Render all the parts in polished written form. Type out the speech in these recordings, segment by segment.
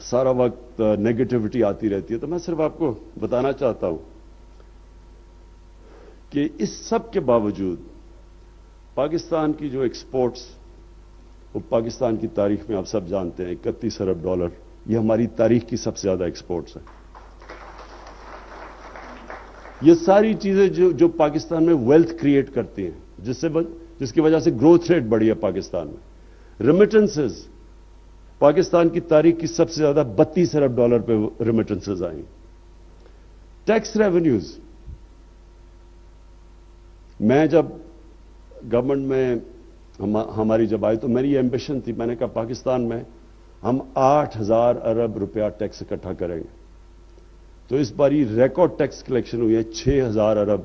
سارا وقت نیگیٹیوٹی آتی رہتی ہے، تو میں صرف آپ کو بتانا چاہتا ہوں کہ اس سب کے باوجود پاکستان کی جو ایکسپورٹس، وہ پاکستان کی تاریخ میں آپ سب جانتے ہیں 31 ارب ڈالر، یہ ہماری تاریخ کی سب سے زیادہ ایکسپورٹس ہیں۔ یہ ساری چیزیں جو پاکستان میں ویلتھ کریٹ کرتی ہیں، جس کی وجہ سے گروتھ ریٹ بڑھی ہے پاکستان میں۔ ریمیٹنسز، پاکستان کی تاریخ کی سب سے زیادہ 32 ارب ڈالر پہ ریمیٹنسز آئیں۔ ٹیکس ریونیوز، میں جب گورنمنٹ میں ہماری جب آئی تو میری یہ ایمبیشن تھی، میں نے کہا پاکستان میں ہم 8,000 ارب روپیہ ٹیکس اکٹھا کریں گے، تو اس بار یہ ریکارڈ ٹیکس کلیکشن ہوئی ہے 6,000 ارب۔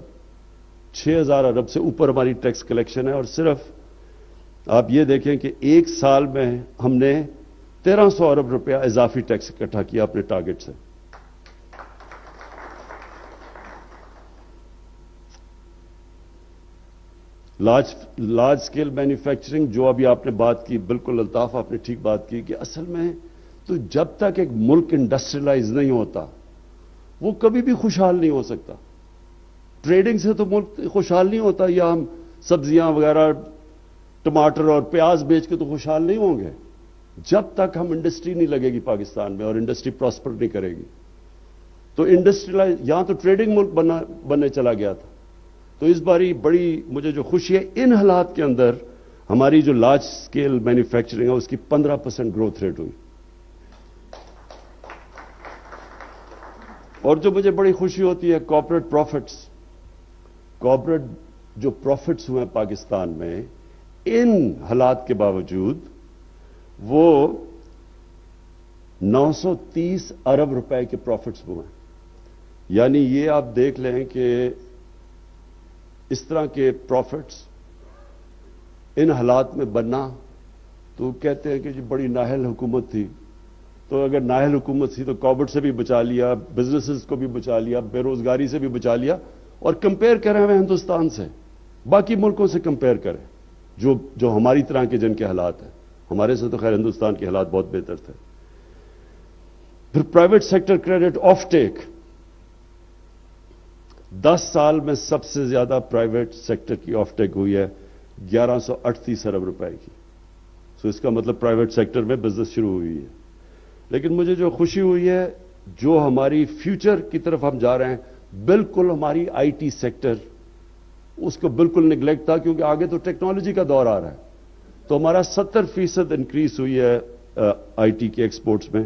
6,000 ارب سے اوپر ہماری ٹیکس کلیکشن ہے، اور صرف آپ یہ دیکھیں کہ ایک سال میں ہم نے 1,300 ارب روپیہ اضافی ٹیکس اکٹھا کیا اپنے ٹارگٹ سے۔ لارج اسکیل مینوفیکچرنگ، جو ابھی آپ نے بات کی، بالکل الطاف آپ نے ٹھیک بات کی کہ اصل میں تو جب تک ایک ملک انڈسٹریلائز نہیں ہوتا وہ کبھی بھی خوشحال نہیں ہو سکتا۔ ٹریڈنگ سے تو ملک خوشحال نہیں ہوتا، یا ہم سبزیاں وغیرہ ٹماٹر اور پیاز بیچ کے تو خوشحال نہیں ہوں گے جب تک ہم انڈسٹری نہیں لگے گی پاکستان میں، اور انڈسٹری پراسپر نہیں کرے گی۔ تو انڈسٹریلائز، یہاں تو ٹریڈنگ ملک بننے چلا گیا تھا، تو اس باری بڑی مجھے جو خوشی ہے ان حالات کے اندر ہماری جو لارج اسکیل مینوفیکچرنگ ہے اس کی 15% گروتھ ریٹ ہوئی۔ اور جو مجھے بڑی خوشی ہوتی ہے کارپوریٹ پروفٹس، کارپوریٹ جو پروفٹس ہوئے ہیں پاکستان میں ان حالات کے باوجود وہ 930 ارب روپے کے پروفٹس ہوئے ہیں۔ یعنی یہ آپ دیکھ لیں کہ اس طرح کے پروفٹس ان حالات میں بننا، تو کہتے ہیں کہ جی بڑی نااہل حکومت تھی، تو اگر نااہل حکومت تھی تو کووڈ سے بھی بچا لیا، بزنسز کو بھی بچا لیا، بے روزگاری سے بھی بچا لیا، اور کمپیئر کریں ہمیں ہندوستان سے، باقی ملکوں سے کمپیئر کریں جو ہماری طرح کے جن کے حالات ہیں۔ ہمارے سے تو خیر ہندوستان کے حالات بہت بہتر تھے۔ پھر پرائیویٹ سیکٹر کریڈٹ آف ٹیک، 10 سال میں سب سے زیادہ پرائیویٹ سیکٹر کی آف ٹیک ہوئی ہے 1138 ارب روپے کی۔ سو اس کا مطلب پرائیویٹ سیکٹر میں بزنس شروع ہوئی ہے۔ لیکن مجھے جو خوشی ہوئی ہے، جو ہماری فیوچر کی طرف ہم جا رہے ہیں، بالکل ہماری آئی ٹی سیکٹر اس کو بالکل نگلیکٹ تھا، کیونکہ آگے تو ٹیکنالوجی کا دور آ رہا ہے، تو ہمارا 70% انکریز ہوئی ہے آئی ٹی کے ایکسپورٹس میں،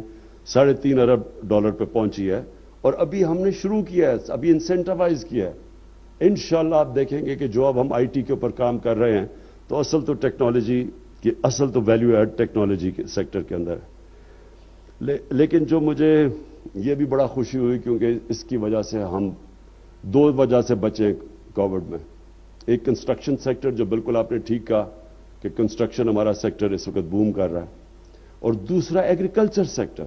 3.5 ارب ڈالر پہ پہنچی ہے، اور ابھی ہم نے شروع کیا ہے، ابھی انسینٹیوائز کیا ہے۔ انشاءاللہ آپ دیکھیں گے کہ جو اب ہم آئی ٹی کے اوپر کام کر رہے ہیں تو اصل تو ٹیکنالوجی کی، اصل تو ویلیو ایڈ ٹیکنالوجی کے سیکٹر کے اندر ہے۔ لیکن جو مجھے یہ بھی بڑا خوشی ہوئی، کیونکہ اس کی وجہ سے ہم 2 وجہ سے بچے کووڈ میں۔ ایک کنسٹرکشن سیکٹر، جو بالکل آپ نے ٹھیک کہا کہ کنسٹرکشن ہمارا سیکٹر اس وقت بوم کر رہا ہے، اور دوسرا ایگریکلچر سیکٹر،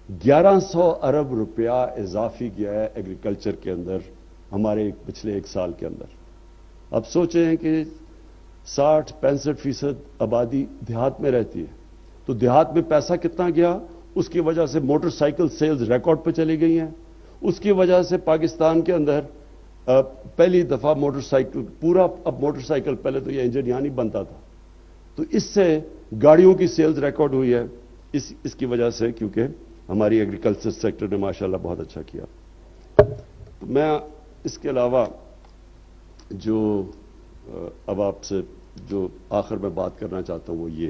1100 ارب روپیہ اضافی کیا ہے ایگریکلچر کے اندر ہمارے پچھلے 1 سال کے اندر۔ اب سوچیں کہ 60-65% آبادی دیہات میں رہتی ہے، تو دیہات میں پیسہ کتنا گیا، اس کی وجہ سے موٹر سائیکل سیلز ریکارڈ پہ چلی گئی ہیں، اس کی وجہ سے پاکستان کے اندر پہلی دفعہ موٹر سائیکل پورا، اب موٹر سائیکل پہلے تو یہ انجن یہاں نہیں بنتا تھا، تو اس سے گاڑیوں کی سیلز ریکارڈ ہوئی ہے، اس کی وجہ سے، کیونکہ ہماری ایگریکلچر سیکٹر نے ماشاءاللہ بہت اچھا کیا۔ تو میں اس کے علاوہ جو اب آپ سے جو آخر میں بات کرنا چاہتا ہوں وہ یہ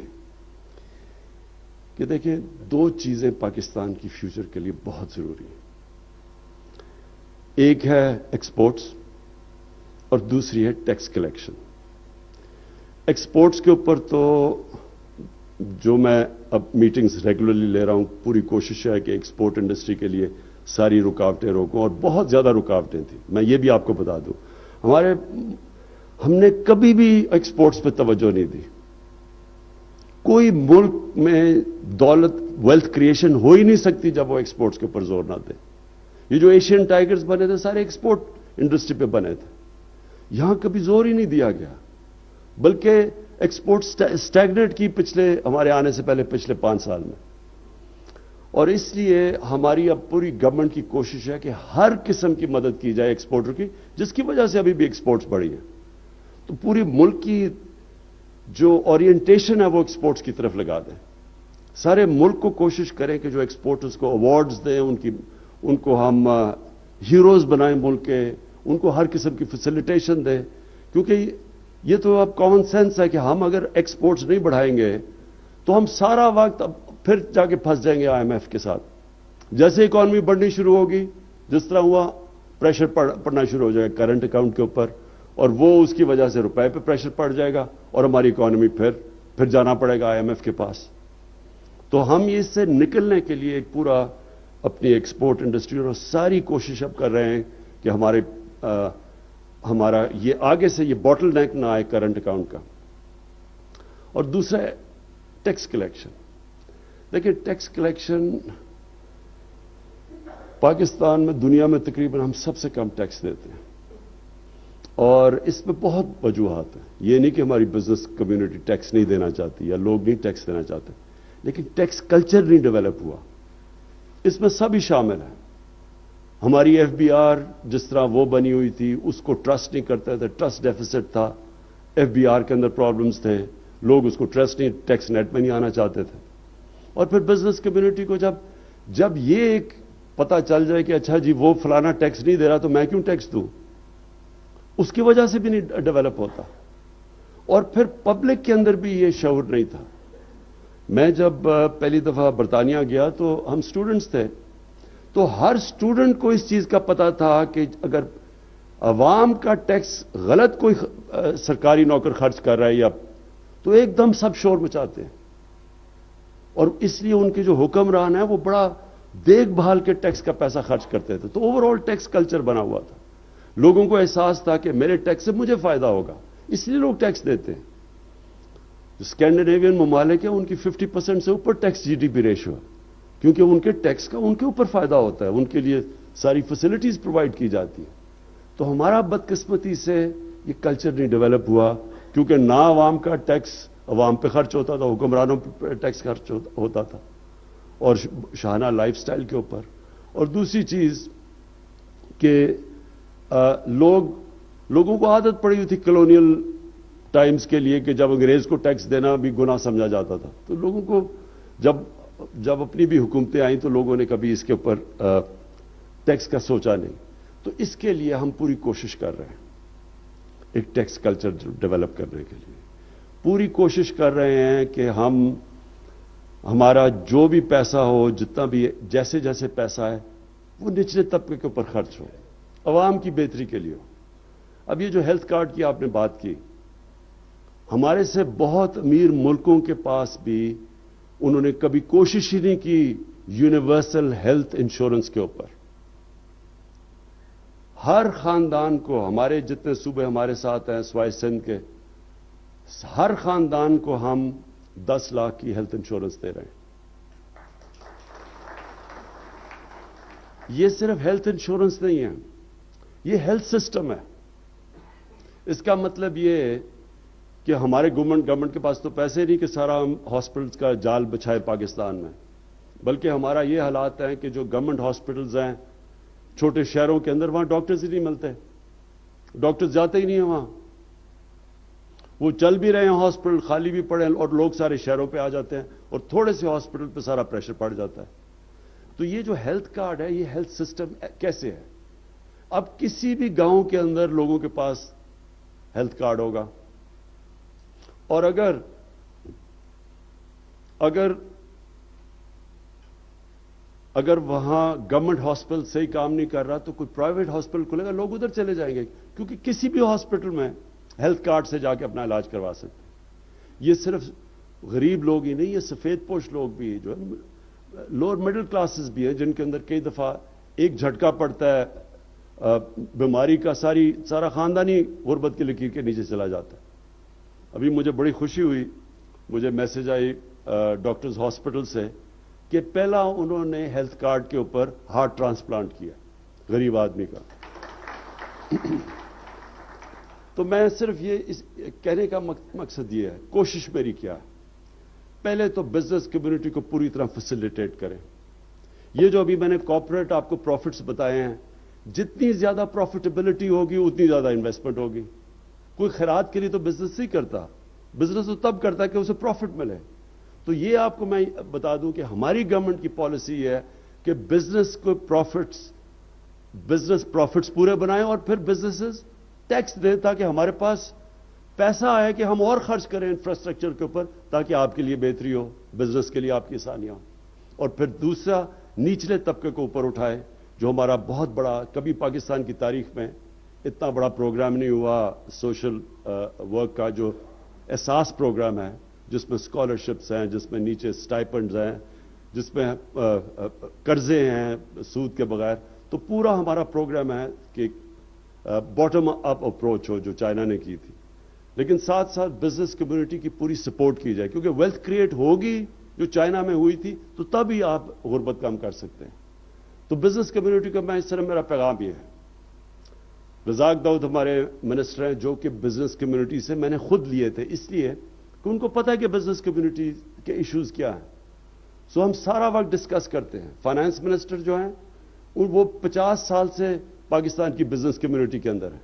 کہ دیکھیں 2 چیزیں پاکستان کی فیوچر کے لیے بہت ضروری ہیں، ایک ہے ایکسپورٹس اور دوسری ہے ٹیکس کلیکشن۔ ایکسپورٹس کے اوپر تو جو میں اب میٹنگز ریگولرلی لے رہا ہوں، پوری کوشش ہے کہ ایکسپورٹ انڈسٹری کے لیے ساری رکاوٹیں روکوں، اور بہت زیادہ رکاوٹیں تھیں، میں یہ بھی آپ کو بتا دوں، ہم نے کبھی بھی ایکسپورٹس پہ توجہ نہیں دی۔ کوئی ملک میں دولت، ویلتھ کریشن ہو ہی نہیں سکتی جب وہ ایکسپورٹس کے اوپر زور نہ دے۔ یہ جو ایشین ٹائیگرز بنے تھے سارے ایکسپورٹ انڈسٹری پہ بنے تھے، یہاں کبھی زور ہی نہیں دیا گیا، بلکہ ایکسپورٹ سٹیگنیٹ کی ہمارے آنے سے پہلے پچھلے 5 سال میں۔ اور اس لیے ہماری اب پوری گورنمنٹ کی کوشش ہے کہ ہر قسم کی مدد کی جائے ایکسپورٹر کی، جس کی وجہ سے ابھی بھی ایکسپورٹس بڑھی ہیں. تو پوری ملک کی جو اورینٹیشن ہے وہ ایکسپورٹس کی طرف لگا دیں. سارے ملک کو کوشش کریں کہ جو ایکسپورٹرز کو ایوارڈز دیں، ان کو ہم ہیروز بنائیں ملک کے، ان کو ہر قسم کی فیسیلیٹیشن دیں. کیونکہ یہ تو اب کامن سینس ہے کہ ہم اگر ایکسپورٹس نہیں بڑھائیں گے تو ہم سارا وقت اب پھر جا کے پھنس جائیں گے آئی ایم ایف کے ساتھ. جیسے اکانومی بڑھنی شروع ہوگی، جس طرح ہوا پریشر پڑنا شروع ہو جائے گا کرنٹ اکاؤنٹ کے اوپر، اور وہ اس کی وجہ سے روپے پہ پریشر پڑ جائے گا اور ہماری اکانومی پھر جانا پڑے گا آئی ایم ایف کے پاس. تو ہم اس سے نکلنے کے لیے ایک پورا اپنی ایکسپورٹ انڈسٹری اور ساری کوشش اب کر رہے ہیں کہ ہمارا یہ آگے سے یہ باٹل نیک نہ آئے کرنٹ اکاؤنٹ کا. اور دوسرا ہے ٹیکس کلیکشن. دیکھیں ٹیکس کلیکشن پاکستان میں دنیا میں تقریباً ہم سب سے کم ٹیکس دیتے ہیں، اور اس میں بہت وجوہات ہیں. یہ نہیں کہ ہماری بزنس کمیونٹی ٹیکس نہیں دینا چاہتی یا لوگ نہیں ٹیکس دینا چاہتے، لیکن ٹیکس کلچر نہیں ڈیولپ ہوا. اس میں سب ہی شامل ہیں. ہماری ایف بی آر جس طرح وہ بنی ہوئی تھی اس کو ٹرسٹ نہیں کرتے تھے، ٹرسٹ ڈیفیسٹ تھا، ایف بی آر کے اندر پرابلمز تھے، لوگ اس کو ٹرسٹ نہیں، ٹیکس نیٹ میں نہیں آنا چاہتے تھے. اور پھر بزنس کمیونٹی کو جب یہ ایک پتہ چل جائے کہ اچھا جی وہ فلانا ٹیکس نہیں دے رہا تو میں کیوں ٹیکس دوں، اس کی وجہ سے بھی نہیں ڈیولپ ہوتا. اور پھر پبلک کے اندر بھی یہ شعور نہیں تھا. میں جب پہلی دفعہ برطانیہ گیا تو ہم سٹوڈنٹس تھے، تو ہر سٹوڈنٹ کو اس چیز کا پتا تھا کہ اگر عوام کا ٹیکس غلط کوئی سرکاری نوکر خرچ کر رہا ہے یا تو ایک دم سب شور مچاتے ہیں. اور اس لیے ان کے جو حکمران ہیں وہ بڑا دیکھ بھال کے ٹیکس کا پیسہ خرچ کرتے تھے. تو اوور آل ٹیکس کلچر بنا ہوا تھا. لوگوں کو احساس تھا کہ میرے ٹیکس سے مجھے فائدہ ہوگا، اس لیے لوگ ٹیکس دیتے ہیں. اسکینڈینیوین ممالک ہیں ان کی 50% سے اوپر tax G D P ratio ہے، کیونکہ ان کے ٹیکس کا ان کے اوپر فائدہ ہوتا ہے، ان کے لیے ساری فیسلٹیز پرووائڈ کی جاتی ہیں. تو ہمارا بدقسمتی سے یہ کلچر نہیں ڈیولپ ہوا، کیونکہ نہ عوام کا ٹیکس عوام پہ خرچ ہوتا تھا، حکمرانوں پہ ٹیکس خرچ ہوتا تھا، اور شاہانہ لائف سٹائل کے اوپر. اور دوسری چیز کہ لوگوں کو عادت پڑی ہوئی تھی کلونیل ٹائمز کے لیے کہ جب انگریز کو ٹیکس دینا بھی گناہ سمجھا جاتا تھا. تو لوگوں کو جب اپنی بھی حکومتیں آئیں تو لوگوں نے کبھی اس کے اوپر ٹیکس کا سوچا نہیں. تو اس کے لیے ہم پوری کوشش کر رہے ہیں ایک ٹیکس کلچر ڈیولپ کرنے کے لیے. پوری کوشش کر رہے ہیں کہ ہمارا جو بھی پیسہ ہو، جتنا بھی جیسے جیسے پیسہ ہے وہ نچلے طبقے کے اوپر خرچ ہو، عوام کی بہتری کے لیے ہو. اب یہ جو ہیلتھ کارڈ کی آپ نے بات کی، ہمارے سے بہت امیر ملکوں کے پاس بھی انہوں نے کبھی کوشش ہی نہیں کی یونیورسل ہیلتھ انشورنس کے اوپر. ہر خاندان کو، ہمارے جتنے صوبے ہمارے ساتھ ہیں سوائے سندھ کے، ہر خاندان کو ہم 10 لاکھ کی ہیلتھ انشورنس دے رہے ہیں. یہ صرف ہیلتھ انشورنس نہیں ہے، یہ ہیلتھ سسٹم ہے. اس کا مطلب یہ ہے کہ ہمارے گورنمنٹ کے پاس تو پیسے نہیں کہ سارا ہم ہاسپٹلز کا جال بچھائے پاکستان میں، بلکہ ہمارا یہ حالات ہیں کہ جو گورنمنٹ ہاسپٹلز ہیں چھوٹے شہروں کے اندر، وہاں ڈاکٹرز ہی نہیں ملتے، ڈاکٹرز جاتے ہی نہیں ہیں وہاں. وہ چل بھی رہے ہیں ہاسپٹل، خالی بھی پڑے ہیں، اور لوگ سارے شہروں پہ آ جاتے ہیں اور تھوڑے سے ہاسپٹل پہ سارا پریشر پڑ جاتا ہے. تو یہ جو ہیلتھ کارڈ ہے، یہ ہیلتھ سسٹم کیسے ہے؟ اب کسی بھی گاؤں کے اندر لوگوں کے پاس ہیلتھ کارڈ ہوگا، اور اگر وہاں گورنمنٹ ہاسپٹل صحیح کام نہیں کر رہا تو کوئی پرائیویٹ ہاسپٹل کھلے گا، لوگ ادھر چلے جائیں گے، کیونکہ کسی بھی ہاسپٹل میں ہیلتھ کارڈ سے جا کے اپنا علاج کروا سکتے ہیں. یہ صرف غریب لوگ ہی نہیں، یہ سفید پوش لوگ بھی، جو لوور مڈل کلاسز بھی ہیں، جن کے اندر کئی دفعہ ایک جھٹکا پڑتا ہے بیماری کا، سارا خاندانی غربت کی لکیر کے نیچے چلا جاتا ہے. ابھی مجھے بڑی خوشی ہوئی، مجھے میسج آئی ڈاکٹرز ہاسپٹل سے کہ پہلا انہوں نے ہیلتھ کارڈ کے اوپر ہارٹ ٹرانسپلانٹ کیا غریب آدمی کا. تو میں صرف یہ کہنے کا مقصد یہ ہے، کوشش میری کیا ہے، پہلے تو بزنس کمیونٹی کو پوری طرح فیسیلیٹیٹ کریں. یہ جو ابھی میں نے کارپوریٹ آپ کو پروفٹس بتائے ہیں، جتنی زیادہ پروفیٹیبلٹی ہوگی اتنی زیادہ انویسٹمنٹ ہوگی. کوئی خیرات کے لیے تو بزنس نہیں کرتا، بزنس تو تب کرتا ہے کہ اسے پروفٹ ملے. تو یہ آپ کو میں بتا دوں کہ ہماری گورنمنٹ کی پالیسی ہے کہ بزنس کو بزنس پروفٹس پورے بنائیں اور پھر بزنسز ٹیکس دیں تاکہ ہمارے پاس پیسہ آئے کہ ہم اور خرچ کریں انفراسٹرکچر کے اوپر تاکہ آپ کے لیے بہتری ہو، بزنس کے لیے آپ کی آسانیاں ہوں. اور پھر دوسرا نچلے طبقے کو اوپر اٹھائے، جو ہمارا بہت بڑا، کبھی پاکستان کی تاریخ میں اتنا بڑا پروگرام نہیں ہوا سوشل ورک کا، جو احساس پروگرام ہے جس میں اسکالرشپس ہیں، جس میں نیچے سٹائپنڈز ہیں، جس میں قرضے ہیں سود کے بغیر. تو پورا ہمارا پروگرام ہے کہ باٹم اپ اپروچ ہو جو چائنا نے کی تھی، لیکن ساتھ ساتھ بزنس کمیونٹی کی پوری سپورٹ کی جائے، کیونکہ ویلتھ کریٹ ہوگی جو چائنا میں ہوئی تھی تو تب ہی آپ غربت کم کر سکتے ہیں. تو بزنس کمیونٹی کا میں اس طرح میرا پیغام یہ ہے. رزاق داؤد ہمارے منسٹر ہیں جو کہ بزنس کمیونٹی سے میں نے خود لیے تھے، اس لیے کہ ان کو پتہ ہے کہ بزنس کمیونٹی کے ایشوز کیا ہیں. سو ہم سارا وقت ڈسکس کرتے ہیں. فائنانس منسٹر جو ہیں وہ 50 سال سے پاکستان کی بزنس کمیونٹی کے اندر ہیں،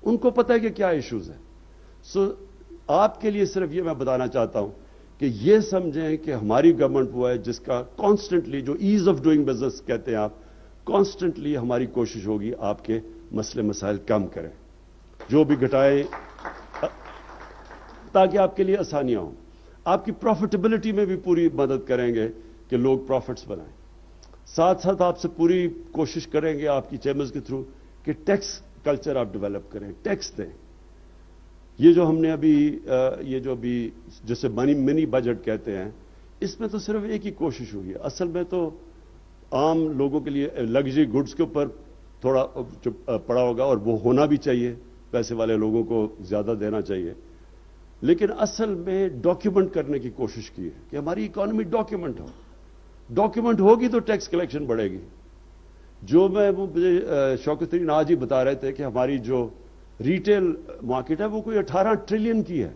ان کو پتہ ہے کہ کیا ایشوز ہیں. سو آپ کے لیے صرف یہ میں بتانا چاہتا ہوں کہ یہ سمجھیں کہ ہماری گورنمنٹ وہ ہے جس کا کانسٹنٹلی، جو ایز آف ڈوئنگ بزنس کہتے ہیں آپ، کانسٹنٹلی ہماری کوشش ہوگی آپ کے مسئلے مسائل کم کریں، جو بھی گھٹائیں تاکہ آپ کے لیے آسانیاں ہوں. آپ کی پروفیٹیبلٹی میں بھی پوری مدد کریں گے کہ لوگ پروفٹس بنائیں. ساتھ ساتھ آپ سے پوری کوشش کریں گے آپ کی چیمبرز کے تھرو کہ ٹیکس کلچر آپ ڈیولپ کریں، ٹیکس دیں. یہ جو ہم نے ابھی یہ جو ابھی جسے منی بجٹ کہتے ہیں، اس میں تو صرف ایک ہی کوشش ہوئی ہے. اصل میں تو عام لوگوں کے لیے لگژری گڈز کے اوپر تھوڑا پڑا ہوگا، اور وہ ہونا بھی چاہیے، پیسے والے لوگوں کو زیادہ دینا چاہیے. لیکن اصل میں ڈاکیومنٹ کرنے کی کوشش کی ہے کہ ہماری اکانومی ڈاکیومنٹ ہو. ڈاکیومنٹ ہوگی تو ٹیکس کلیکشن بڑھے گی. جو مجھے شوکت ترین آج ہی بتا رہے تھے کہ ہماری جو ریٹیل مارکیٹ ہے وہ کوئی 18 ٹریلین کی ہے،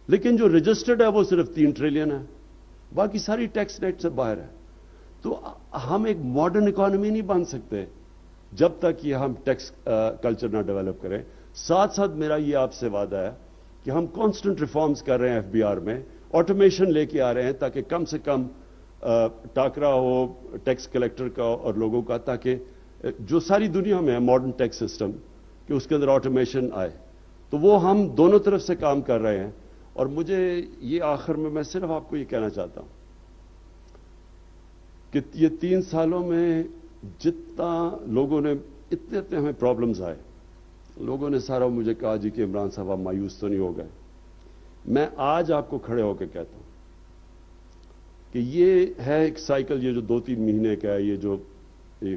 لیکن جو رجسٹرڈ ہے وہ صرف 3 ٹریلین ہے، باقی ساری ٹیکس نیٹ سے باہر ہے. تو ہم ایک ماڈرن اکانومی نہیں بن سکتے جب تک یہ ہم ٹیکس کلچر نہ ڈیولپ کریں. ساتھ ساتھ میرا یہ آپ سے وعدہ ہے کہ ہم کانسٹنٹ ریفارمز کر رہے ہیں FBR میں، آٹومیشن لے کے آ رہے ہیں تاکہ کم سے کم ٹاکرا ہو ٹیکس کلیکٹر کا اور لوگوں کا، تاکہ جو ساری دنیا میں ہے ماڈرن ٹیکس سسٹم کہ اس کے اندر آٹومیشن آئے. تو وہ ہم دونوں طرف سے کام کر رہے ہیں. اور مجھے یہ آخر میں صرف آپ کو یہ کہنا چاہتا ہوں کہ یہ 3 سالوں میں جتنا لوگوں نے اتنے ہمیں پرابلمز آئے، لوگوں نے سارا مجھے کہا جی کہ عمران صاحب آپ مایوس تو نہیں ہو گئے. میں آج آپ کو کھڑے ہو کے کہتا ہوں کہ یہ ہے ایک سائیکل، یہ جو 2-3 مہینے کا ہے، یہ جو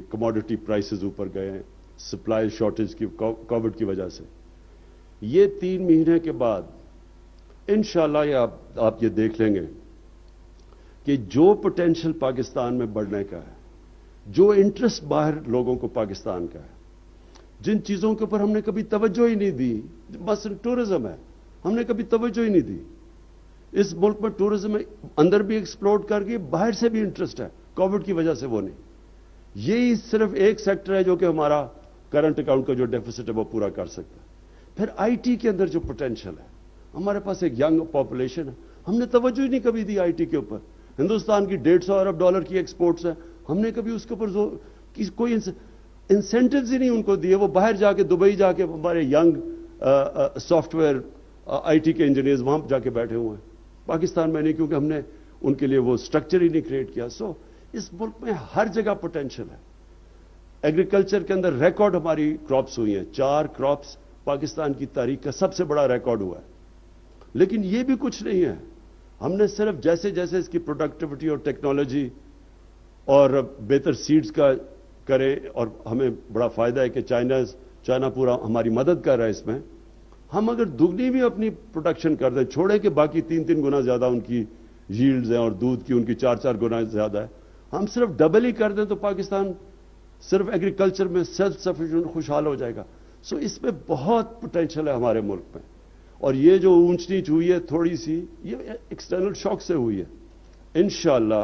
کموڈٹی پرائسز اوپر گئے ہیں سپلائی شارٹیج کی کووڈ کی وجہ سے، یہ 3 مہینے کے بعد انشاءاللہ یہ آپ یہ دیکھ لیں گے کہ جو پوٹینشل پاکستان میں بڑھنے کا ہے، جو انٹرسٹ باہر لوگوں کو پاکستان کا ہے، جن چیزوں کے اوپر ہم نے کبھی توجہ ہی نہیں دی، مثلا ٹورزم ہے، ہم نے کبھی توجہ ہی نہیں دی. اس ملک میں ٹورزم اندر بھی ایکسپلوڈ کر گئی، باہر سے بھی انٹرسٹ ہے، کووڈ کی وجہ سے وہ نہیں. یہی صرف ایک سیکٹر ہے جو کہ ہمارا کرنٹ اکاؤنٹ کا جو ڈیفیسٹ ہے وہ پورا کر سکتا ہے. پھر IT کے اندر جو پوٹینشل ہے، ہمارے پاس ایک ینگ پاپولیشن ہے، ہم نے توجہ ہی نہیں کبھی دی IT کے اوپر. ہندوستان کی $150 ارب کی ایکسپورٹس ہیں، ہم نے کبھی اس کے اوپر کوئی انسینٹیوز ہی نہیں ان کو دیے. وہ باہر جا کے دبئی جا کے ہمارے ینگ سافٹ ویئر IT کے انجینئرز وہاں جا کے بیٹھے ہوئے ہیں، پاکستان میں نہیں، کیونکہ ہم نے ان کے لیے وہ سٹرکچر ہی نہیں کریٹ کیا. سو اس ملک میں ہر جگہ پوٹینشل ہے. ایگریکلچر کے اندر ریکارڈ ہماری کراپس ہوئی ہیں، 4 کراپس پاکستان کی تاریخ کا سب سے بڑا ریکارڈ ہوا ہے. لیکن یہ بھی کچھ نہیں ہے، ہم نے صرف جیسے جیسے اس کی پروڈکٹیوٹی اور ٹیکنالوجی اور بہتر سیڈز کا کرے، اور ہمیں بڑا فائدہ ہے کہ چائنا پورا ہماری مدد کر رہا ہے اس میں. ہم اگر دگنی بھی اپنی پروڈکشن کر دیں، چھوڑے کہ باقی 3 گنا زیادہ ان کی ییلڈز ہیں اور دودھ کی ان کی 4 گنا زیادہ ہے، ہم صرف ڈبل ہی کر دیں تو پاکستان صرف ایگریکلچر میں سیلف سفیشینٹ خوشحال ہو جائے گا. سو اس میں بہت پوٹینشل ہے ہمارے ملک میں. اور یہ جو اونچ نیچ ہوئی ہے تھوڑی سی، یہ ایکسٹرنل شاک سے ہوئی ہے. انشاءاللہ